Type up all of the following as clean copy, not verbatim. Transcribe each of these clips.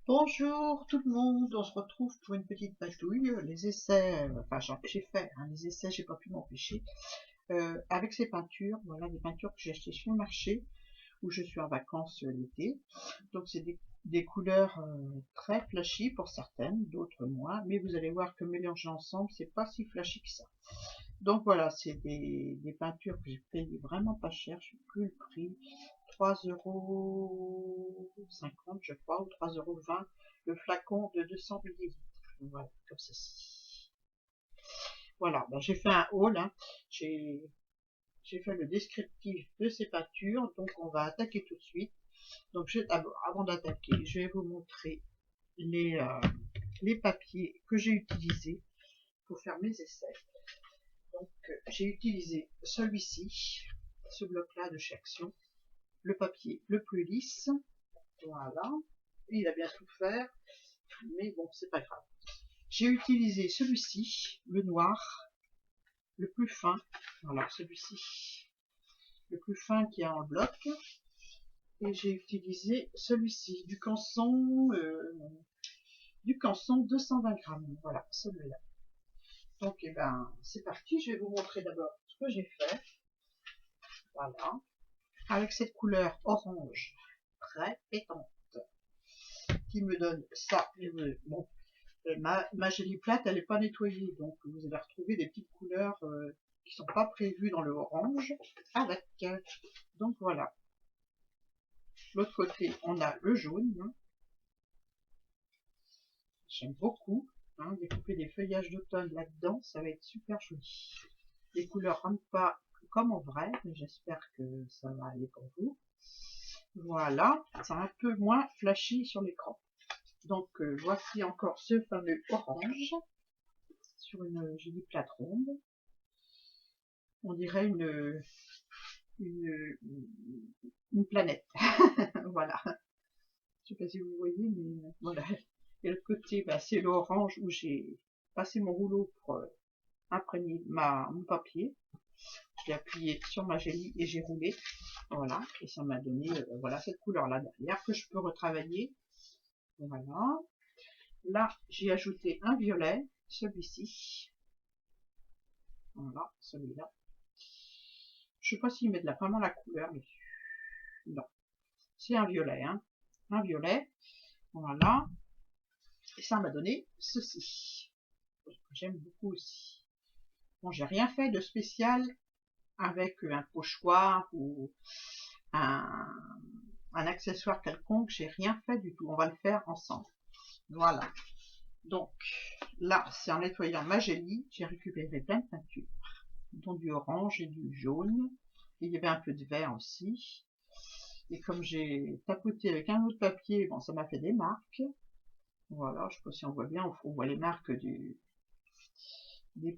Bonjour tout le monde, on se retrouve pour une petite patouille, les essais, enfin j'ai fait les essais, j'ai pas pu m'empêcher, avec ces peintures, voilà des peintures que j'ai achetées sur le marché, où je suis en vacances l'été, donc c'est des couleurs très flashy pour certaines, d'autres moins, mais vous allez voir que mélangées ensemble, c'est pas si flashy que ça. Donc voilà, c'est des peintures que j'ai payées vraiment pas cher, je sais plus le prix, 3,50 € je crois, ou 3,20 € le flacon de 200 millilitres. Voilà, comme ceci. Voilà, ben j'ai fait un haul, hein. J'ai fait le descriptif de ces peintures, donc on va attaquer tout de suite. Donc avant d'attaquer, je vais vous montrer les papiers que j'ai utilisés pour faire mes essais. Donc j'ai utilisé celui-ci, ce bloc-là de chez Action, le papier le plus lisse, voilà, il a bien souffert, mais bon, c'est pas grave. J'ai utilisé celui-ci, le noir, le plus fin, voilà, celui-ci, le plus fin qui est en bloc, et j'ai utilisé celui-ci, du Canson 220 grammes, voilà, celui-là. Donc, eh ben, c'est parti, je vais vous montrer d'abord ce que j'ai fait, voilà, avec cette couleur orange très pétante, qui me donne ça, bon, ma gélie plate, elle n'est pas nettoyée, donc vous allez retrouver des petites couleurs qui sont pas prévues dans le orange avec. Donc voilà. L'autre côté, on a le jaune. Hein. J'aime beaucoup. Hein, découper des feuillages d'automne là-dedans, ça va être super joli. Les couleurs rentrent pas comme en vrai, mais j'espère que ça va aller pour vous. Voilà, c'est un peu moins flashy sur l'écran. Donc voici encore ce fameux orange sur une jolie plate ronde. On dirait une, une planète. Voilà. Je sais pas si vous voyez, mais voilà. Et le côté, bah, c'est l'orange où j'ai passé mon rouleau pour imprégner mon papier. Je l'ai appuyé sur ma gélie et j'ai roulé. Voilà. Et ça m'a donné voilà, cette couleur-là derrière que je peux retravailler. Voilà. Là, j'ai ajouté un violet, celui-ci. Voilà, celui-là. Je sais pas s'il met vraiment la couleur dessus. Non. C'est un violet, hein. Un violet. Voilà. Et ça m'a donné ceci. Que j'aime beaucoup aussi. Bon, j'ai rien fait de spécial avec un pochoir ou un, un accessoire quelconque. J'ai rien fait du tout. On va le faire ensemble. Voilà. Donc, là, c'est en nettoyant ma gélie, j'ai récupéré plein de peinture, dont du orange et du jaune. Et il y avait un peu de vert aussi. Et comme j'ai tapoté avec un autre papier, bon, ça m'a fait des marques. Voilà, je sais pas si on voit bien, on voit les marques des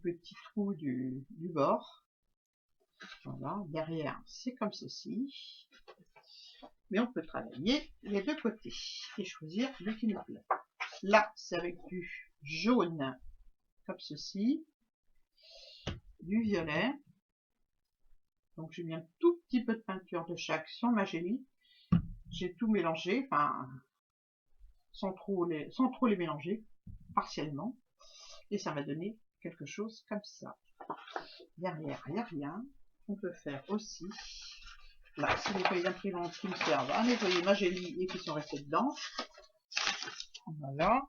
petits trous du bord. Voilà, derrière, c'est comme ceci. Mais on peut travailler les deux côtés et choisir le qui nous plaît. Là, c'est avec du jaune, comme ceci, du violet. Donc, j'ai mis un tout petit peu de peinture de chaque sur ma gélie. J'ai tout mélangé, enfin, sans trop les mélanger, partiellement. Et ça m'a donné quelque chose comme ça. Derrière, il n'y a rien. On peut faire aussi, là, c'est les feuilles d'imprimante qui me servent à nettoyer ma gélie et qui sont restées dedans. Voilà.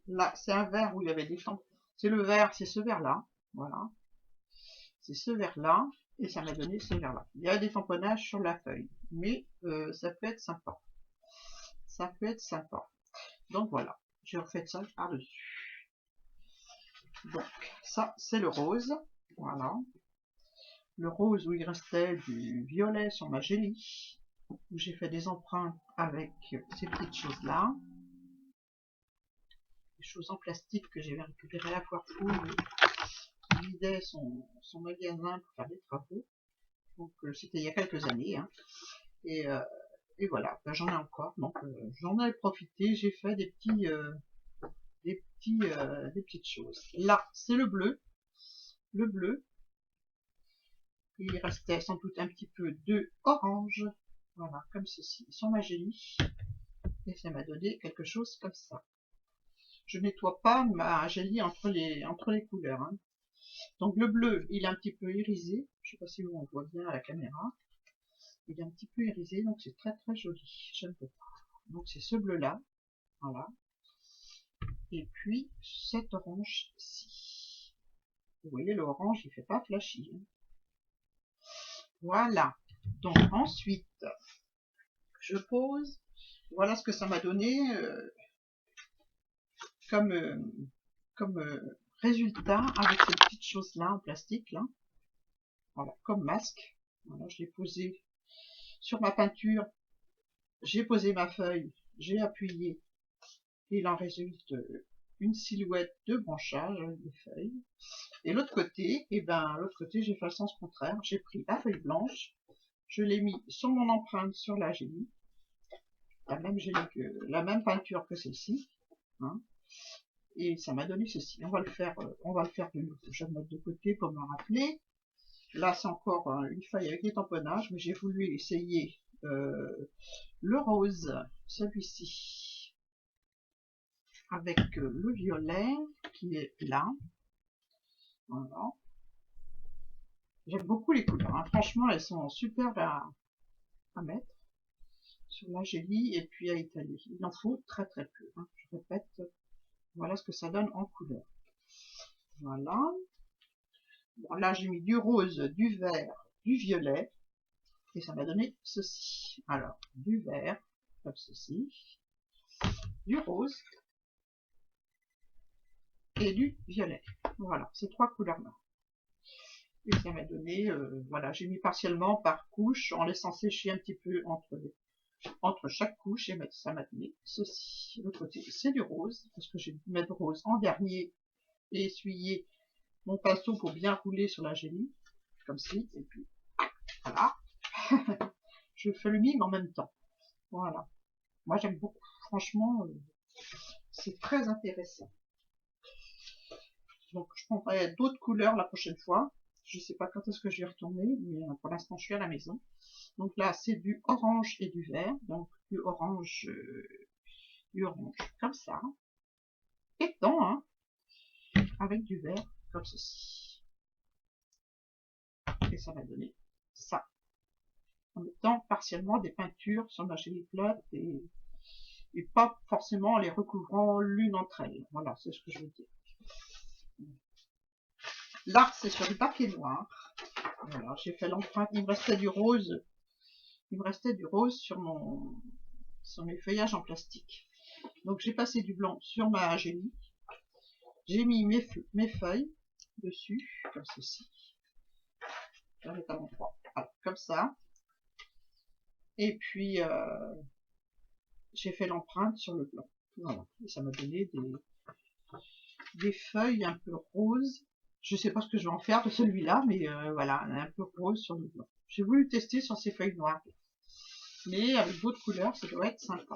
Là, c'est un verre où il y avait des champs. C'est le verre, c'est ce verre-là. Voilà. C'est ce verre-là. Et ça m'a donné ce verre-là. Il y a des tamponnages sur la feuille. Mais ça peut être sympa. Ça peut être sympa. Donc voilà. J'ai refait ça par-dessus. Donc, ça, c'est le rose. Voilà. Le rose où il restait du violet sur ma gélie. Où j'ai fait des empreintes avec ces petites choses-là. Des choses en plastique que j'avais récupérées à la foire fouille. Il vidait son magasin pour faire des travaux. Donc c'était il y a quelques années. Hein. Et voilà, ben, j'en ai encore. Donc j'en ai profité. J'ai fait des petites choses. Là, c'est le bleu. Le bleu. Il restait sans doute un petit peu de orange. Voilà, comme ceci, sur ma gélie. Et ça m'a donné quelque chose comme ça. Je nettoie pas ma gelée entre les couleurs. Hein. Donc le bleu, il est un petit peu irisé. Je sais pas si on voit bien à la caméra. Il est un petit peu irisé, donc c'est très très joli. J'aime beaucoup. Donc c'est ce bleu-là. Voilà. Et puis cet orange-ci. Vous voyez, l'orange, il fait pas flashy. Hein. Voilà. Donc ensuite, je pose. Voilà ce que ça m'a donné comme résultat avec ces petites choses là en plastique là. Voilà, comme masque. Voilà, je l'ai posé sur ma peinture. J'ai posé ma feuille, j'ai appuyé. Il en résulte une silhouette de branchage avec des feuilles. Et l'autre côté, l'autre côté, j'ai fait le sens contraire. J'ai pris la feuille blanche, je l'ai mis sur mon empreinte sur la gelée, la même peinture que celle-ci, hein, et ça m'a donné ceci. On va le faire de nouveau. Je vais le mettre de côté pour me rappeler. Là, c'est encore une feuille avec des tamponnages, mais j'ai voulu essayer le rose, celui-ci, avec le violet qui est là. Voilà. J'aime beaucoup les couleurs. Hein. Franchement, elles sont super à mettre sur la gelée et puis à étaler. Il en faut très très peu. Hein. Je répète, voilà ce que ça donne en couleur. Voilà. Bon, là, j'ai mis du rose, du vert, du violet. Et ça m'a donné ceci. Alors, du vert, comme ceci. Du rose. Et du violet. Voilà, ces trois couleurs-là. Et ça m'a donné, voilà, j'ai mis partiellement par couche, en laissant sécher un petit peu entre chaque couche, et ça m'a donné ceci. L'autre côté, c'est du rose, parce que j'ai dû mettre rose en dernier, et essuyer mon pinceau pour bien rouler sur la gelée, comme ci, et puis, voilà. Je fais le mime en même temps. Voilà. Moi, j'aime beaucoup. Franchement, c'est très intéressant. Donc, je prendrai d'autres couleurs la prochaine fois. Je ne sais pas quand est-ce que je vais retourner, mais pour l'instant, je suis à la maison. Donc là, c'est du orange et du vert. Donc, du orange comme ça. Et dedans, hein, avec du vert comme ceci. Et ça va donner ça. En mettant partiellement des peintures sur ma gelée plate et pas forcément en les recouvrant l'une entre elles. Voilà, c'est ce que je veux dire. Là, c'est sur du papier noir. Voilà, j'ai fait l'empreinte. Il me restait du rose. Il me restait du rose sur mes feuillages en plastique. Donc j'ai passé du blanc sur ma gelée. J'ai mis mes feuilles dessus, comme ceci. Je vais mettre à l'endroit. Voilà, comme ça. Et puis j'ai fait l'empreinte sur le blanc. Voilà. Et ça m'a donné des feuilles un peu roses. Je sais pas ce que je vais en faire de celui-là, mais voilà, un peu rose sur le blanc. J'ai voulu tester sur ces feuilles noires. Mais avec d'autres couleurs, ça doit être sympa.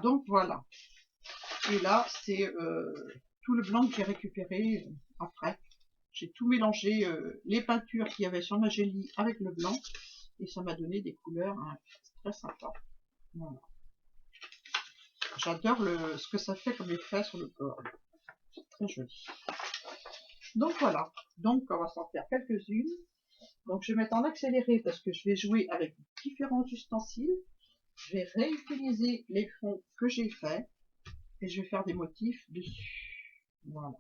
Donc voilà. Et là, c'est tout le blanc que j'ai récupéré après. J'ai tout mélangé, les peintures qu'il y avait sur ma gelée avec le blanc. Et ça m'a donné des couleurs hein, très sympas. Voilà. J'adore ce que ça fait comme effet sur le corps. C'est très joli. Donc voilà. Donc on va s'en faire quelques-unes. Donc je vais mettre en accéléré parce que je vais jouer avec différents ustensiles. Je vais réutiliser les fonds que j'ai faits. Et je vais faire des motifs dessus. Voilà.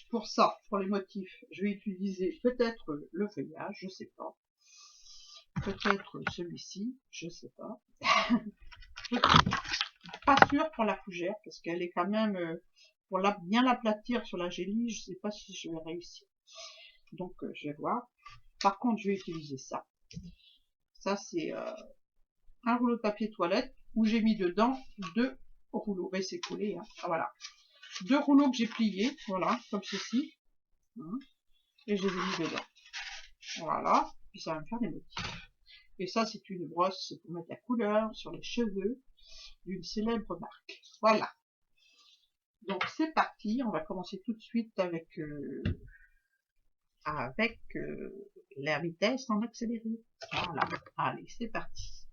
Pour ça, pour les motifs, je vais utiliser peut-être le feuillage, je sais pas. Peut-être celui-ci, je sais pas. Pas sûr pour la fougère, parce qu'elle est quand même, pour bien l'aplatir sur la gelée, je sais pas si je vais réussir. Donc, je vais voir. Par contre, je vais utiliser ça. Ça, c'est un rouleau de papier toilette où j'ai mis dedans 2 rouleaux. Et c'est collé, hein. Ah, voilà. 2 rouleaux que j'ai pliés, voilà, comme ceci. Hein, et je les ai mis dedans. Voilà. Puis ça va me faire des motifs. Et ça, c'est une brosse pour mettre la couleur sur les cheveux d'une célèbre marque. Voilà. Donc c'est parti. On va commencer tout de suite avec la vitesse en accéléré. Voilà. Allez, c'est parti.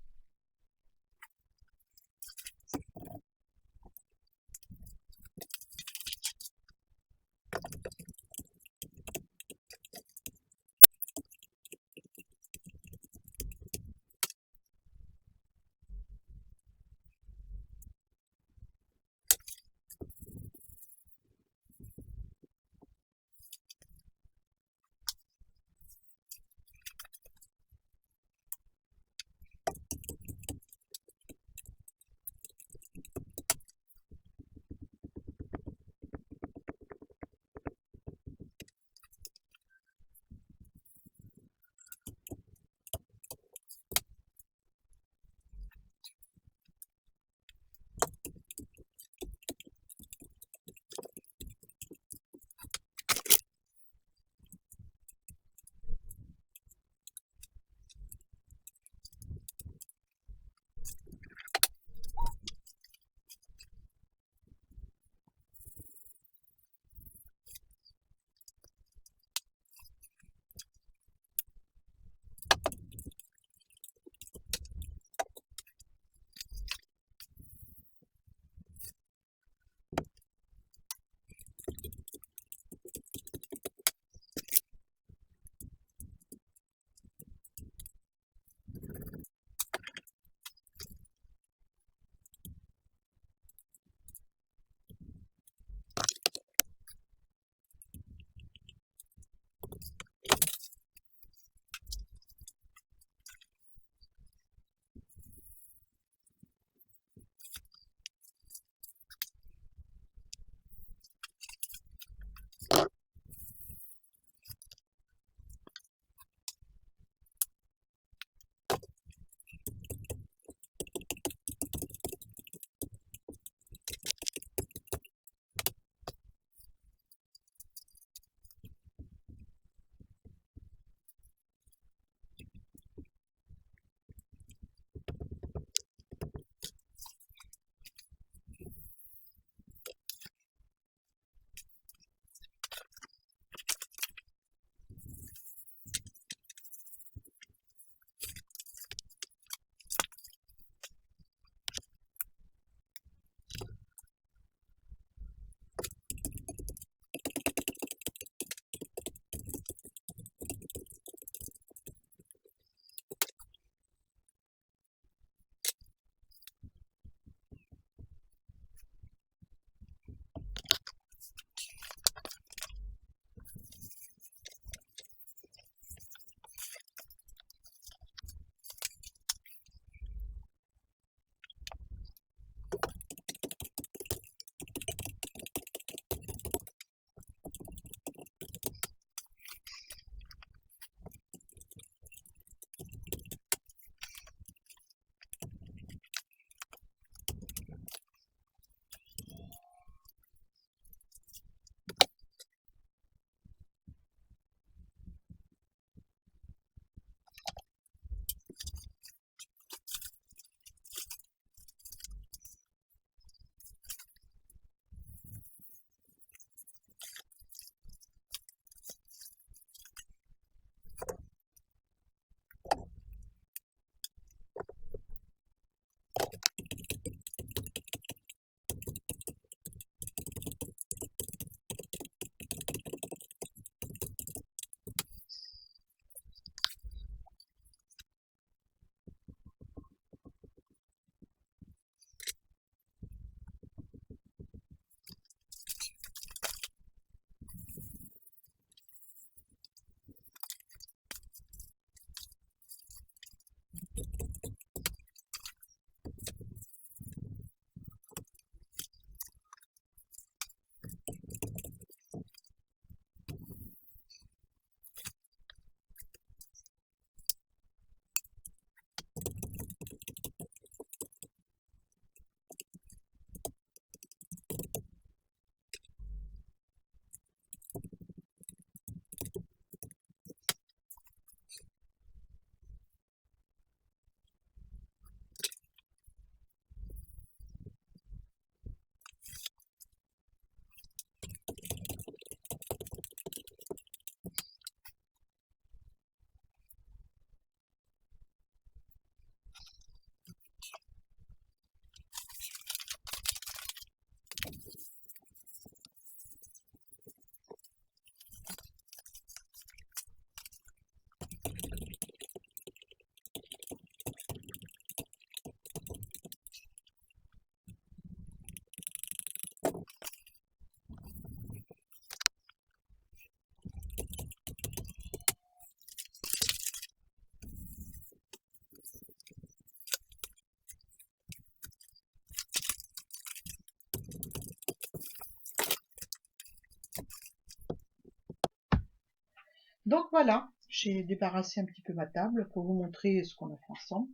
Donc voilà, j'ai débarrassé un petit peu ma table pour vous montrer ce qu'on a fait ensemble.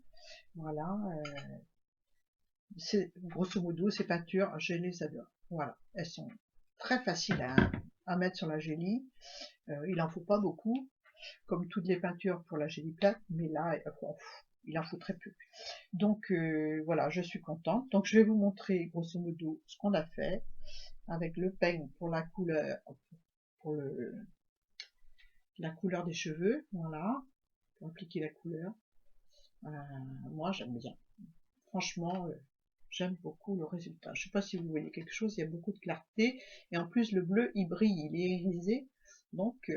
Voilà, grosso modo, ces peintures, je les adore. Voilà, elles sont très faciles à mettre sur la gélie. Il en faut pas beaucoup, comme toutes les peintures pour la gélie plate, mais là, il en faut très peu. Donc voilà, je suis contente. Donc je vais vous montrer grosso modo ce qu'on a fait avec le peigne pour la couleur, pour la couleur des cheveux. Voilà, pour appliquer la couleur. Moi, j'aime bien. Franchement, j'aime beaucoup le résultat. Je sais pas si vous voyez quelque chose, il y a beaucoup de clarté. Et en plus, le bleu, il brille, il est irisé. Donc,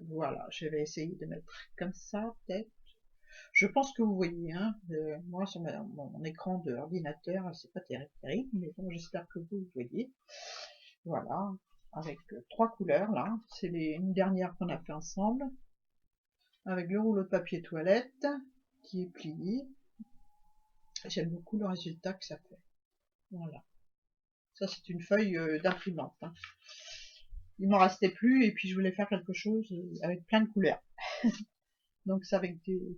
voilà, je vais essayer de mettre comme ça, peut-être. Je pense que vous voyez, hein. Moi, sur mon écran de ordinateur, c'est pas terrible, mais bon, j'espère que vous voyez. Voilà, avec 3 couleurs, là. C'est une dernière qu'on a fait ensemble. Avec le rouleau de papier toilette, qui est plié. J'aime beaucoup le résultat que ça fait. Voilà. Ça, c'est une feuille d'imprimante. Hein. Il m'en restait plus et puis je voulais faire quelque chose avec plein de couleurs. Donc, c'est avec du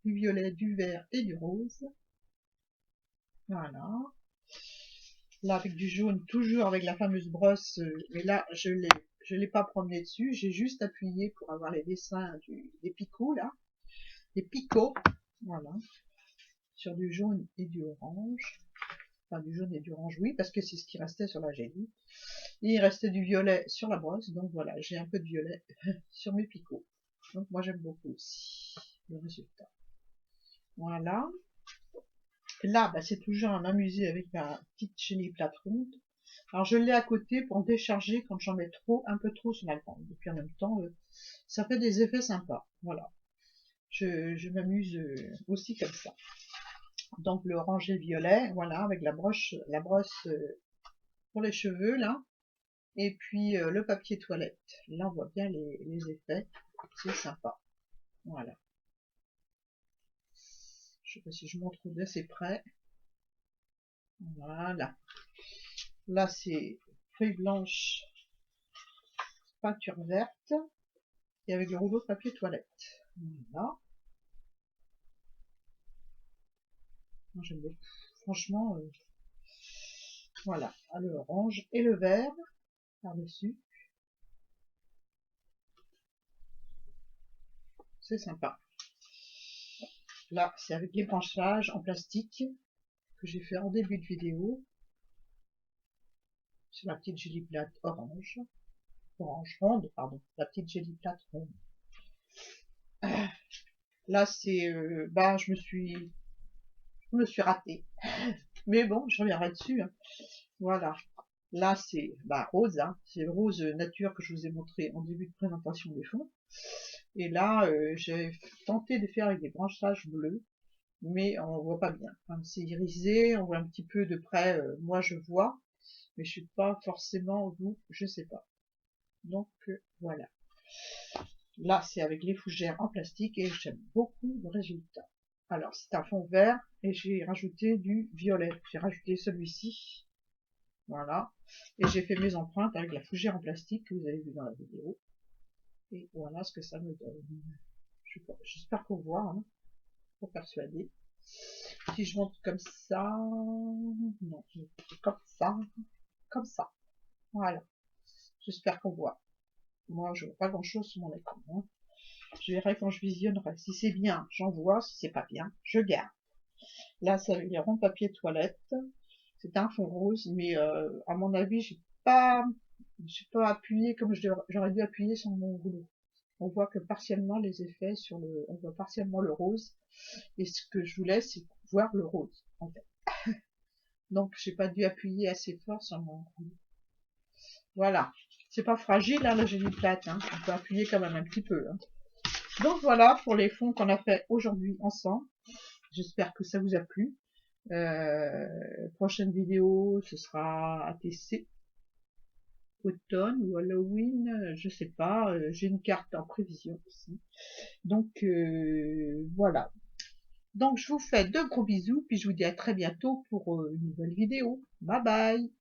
violet, du vert et du rose. Voilà. Là, avec du jaune, toujours avec la fameuse brosse. Mais là, je l'ai pas promené dessus. J'ai juste appuyé pour avoir les dessins des picots, là. Des picots. Voilà. Sur du jaune et du orange. Enfin, du jaune et du orange, oui, parce que c'est ce qui restait sur la gélie. Et il restait du violet sur la brosse, donc voilà, j'ai un peu de violet sur mes picots. Donc moi j'aime beaucoup aussi le résultat. Voilà. Là, bah, c'est toujours à m'amuser avec ma petite gélie plate ronde. Alors je l'ai à côté pour décharger quand j'en mets trop, un peu trop sur ma grande. Et puis en même temps, ça fait des effets sympas. Voilà. Je m'amuse aussi comme ça. Donc le orange et le violet, voilà, avec la brosse pour les cheveux, là. Et puis le papier toilette. Là, on voit bien les effets. C'est sympa. Voilà. Je sais pas si je montre d'assez près. Voilà. Là, c'est feuille blanche, peinture verte. Et avec le rouleau de papier toilette. Voilà. Moi, j'aime beaucoup. Franchement, voilà. Le orange et le vert par-dessus. C'est sympa. Là, c'est avec les branchages en plastique que j'ai fait en début de vidéo. Sur la petite gélie plate orange ronde, pardon, la petite gélie plate ronde. Là, c'est, bah, je me suis ratée. Mais bon, je reviendrai dessus. Hein. Voilà. Là, c'est, bah, rose, hein. C'est le rose nature que je vous ai montré en début de présentation des fonds. Et là, j'ai tenté de faire avec des branchages bleus, mais on voit pas bien. Enfin, c'est irisé, on voit un petit peu de près. Moi, je vois, mais je suis pas forcément vous, je sais pas. Donc voilà. Là, c'est avec les fougères en plastique et j'aime beaucoup le résultat. Alors, c'est un fond vert et j'ai rajouté du violet. J'ai rajouté celui-ci. Voilà. Et j'ai fait mes empreintes avec la fougère en plastique que vous avez vu dans la vidéo. Et voilà ce que ça me donne. J'espère qu'on voit, hein, pour persuader. Si je monte comme ça, non, comme ça. Voilà. J'espère qu'on voit. Moi, je vois pas grand chose sur mon écran. Hein. Je verrai quand je visionnerai. Si c'est bien, j'en vois. Si c'est pas bien, je garde. Là, c'est avec les ronds papier toilette. C'est un fond rose, mais à mon avis, j'ai pas appuyé comme j'aurais dû appuyer sur mon rouleau. On voit que partiellement les effets on voit partiellement le rose. Et ce que je voulais, c'est voir le rose, en fait. Donc, j'ai pas dû appuyer assez fort sur mon rouleau. Voilà. C'est pas fragile, hein, la gélie plate. Hein. On peut appuyer quand même un petit peu. Hein. Donc voilà pour les fonds qu'on a fait aujourd'hui ensemble. J'espère que ça vous a plu. Prochaine vidéo, ce sera ATC, automne ou Halloween, je sais pas. J'ai une carte en prévision aussi. Donc voilà. Donc je vous fais de gros bisous, puis je vous dis à très bientôt pour une nouvelle vidéo. Bye bye.